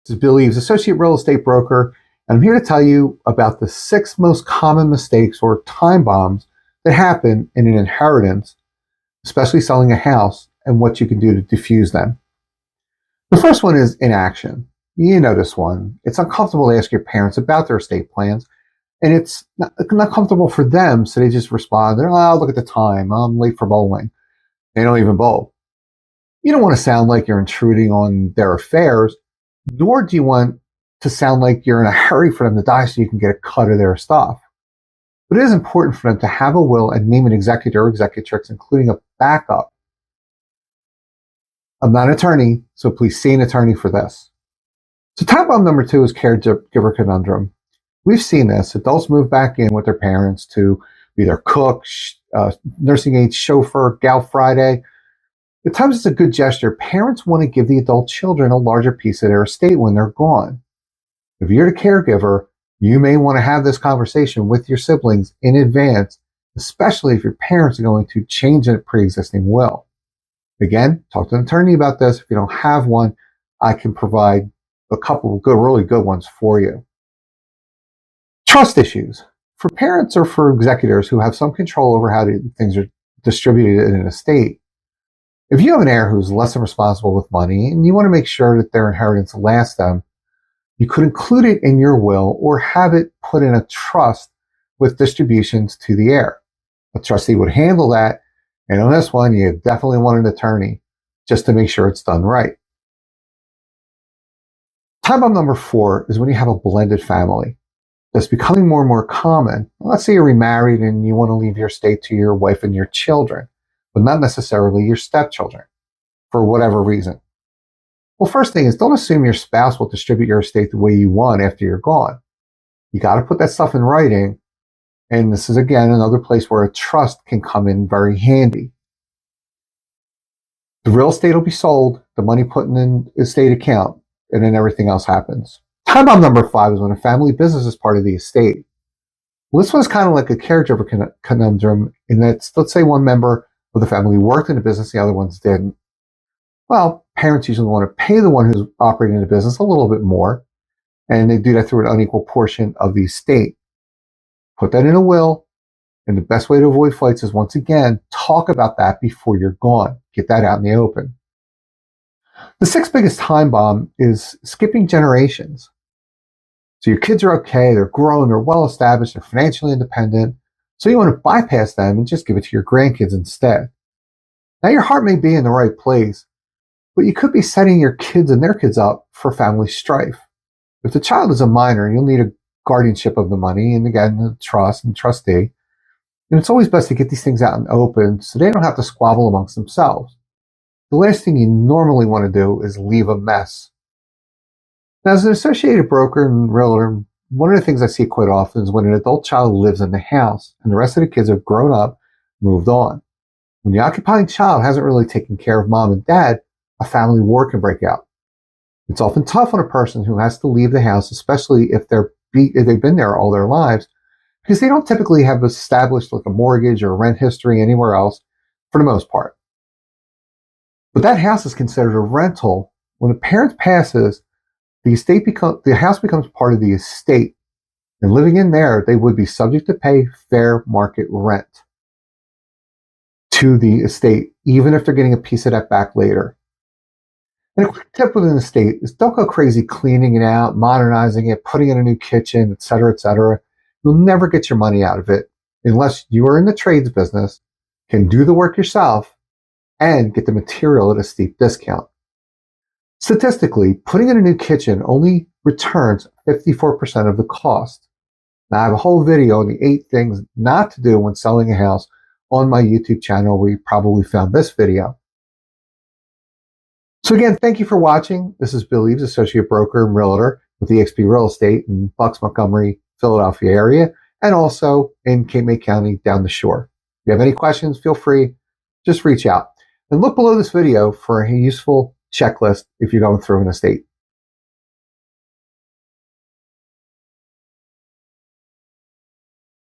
This is Bill Eaves, Associate Real Estate Broker, and I'm here to tell you about the 6 most common mistakes or time bombs that happen in an inheritance, especially selling a house, and what you can do to diffuse them. The first one is inaction. You know this one. It's uncomfortable to ask your parents about their estate plans, and it's not comfortable for them, so they just respond, oh, look at the time, I'm late for bowling. They don't even bowl. You don't want to sound like you're intruding on their affairs, nor do you want to sound like you're in a hurry for them to die so you can get a cut of their stuff. But it is important for them to have a will and name an executor or executrix, including a backup. I'm not an attorney, so please see an attorney for this. So time bomb number 2 is caregiver conundrum. We've seen this. Adults move back in with their parents to be their cook, nursing aide, chauffeur, gal Friday. At times it's a good gesture. Parents want to give the adult children a larger piece of their estate when they're gone. If you're the caregiver, you may want to have this conversation with your siblings in advance, especially if your parents are going to change a pre-existing will. Again, talk to an attorney about this. If you don't have one, I can provide a couple of really good ones for you. Trust issues. For parents or for executors who have some control over how things are distributed in an estate, if you have an heir who's less than responsible with money and you want to make sure that their inheritance lasts them, you could include it in your will or have it put in a trust with distributions to the heir. A trustee would handle that, and on this one, you definitely want an attorney just to make sure it's done right. Time bomb number 4 is when you have a blended family. That's becoming more and more common. Let's say you're remarried and you want to leave your estate to your wife and your children, but not necessarily your stepchildren, for whatever reason. Well, first thing is, don't assume your spouse will distribute your estate the way you want after you're gone. You got to put that stuff in writing, and this is, again, another place where a trust can come in very handy. The real estate will be sold, the money put in an estate account, and then everything else happens. Time bomb number 5 is when a family business is part of the estate. Well, this one's kind of like a caregiver conundrum in that, let's say one member of the family worked in the business, the other ones didn't. Well, parents usually want to pay the one who's operating the business a little bit more, and they do that through an unequal portion of the estate. Put that in a will, and the best way to avoid fights is, once again, talk about that before you're gone. Get that out in the open. The 6th biggest time bomb is skipping generations. So your kids are okay, they're grown, they're well established, they're financially independent, so you want to bypass them and just give it to your grandkids instead. Now your heart may be in the right place, but you could be setting your kids and their kids up for family strife. If the child is a minor, you'll need a guardianship of the money, and again, a trust and trustee. And it's always best to get these things out in the open so they don't have to squabble amongst themselves. The last thing you normally want to do is leave a mess. Now, as an associated broker and realtor, one of the things I see quite often is when an adult child lives in the house and the rest of the kids have grown up, moved on. When the occupying child hasn't really taken care of mom and dad, a family war can break out. It's often tough on a person who has to leave the house, especially if they've been there all their lives, because they don't typically have established like a mortgage or rent history anywhere else for the most part. But that house is considered a rental. When a parent passes, the house becomes part of the estate, and living in there, they would be subject to pay fair market rent to the estate, even if they're getting a piece of that back later. And a quick tip with an estate is don't go crazy cleaning it out, modernizing it, putting in a new kitchen, etc., etc. You'll never get your money out of it unless you are in the trades business, can do the work yourself, and get the material at a steep discount. Statistically, putting in a new kitchen only returns 54% of the cost. Now, I have a whole video on the 8 things not to do when selling a house on my YouTube channel where you probably found this video. So again, thank you for watching. This is Bill Eaves, Associate Broker and Realtor with eXp Real Estate in Bucks, Montgomery, Philadelphia area, and also in Cape May County down the shore. If you have any questions, feel free, just reach out. And look below this video for a useful checklist if you're going through an estate.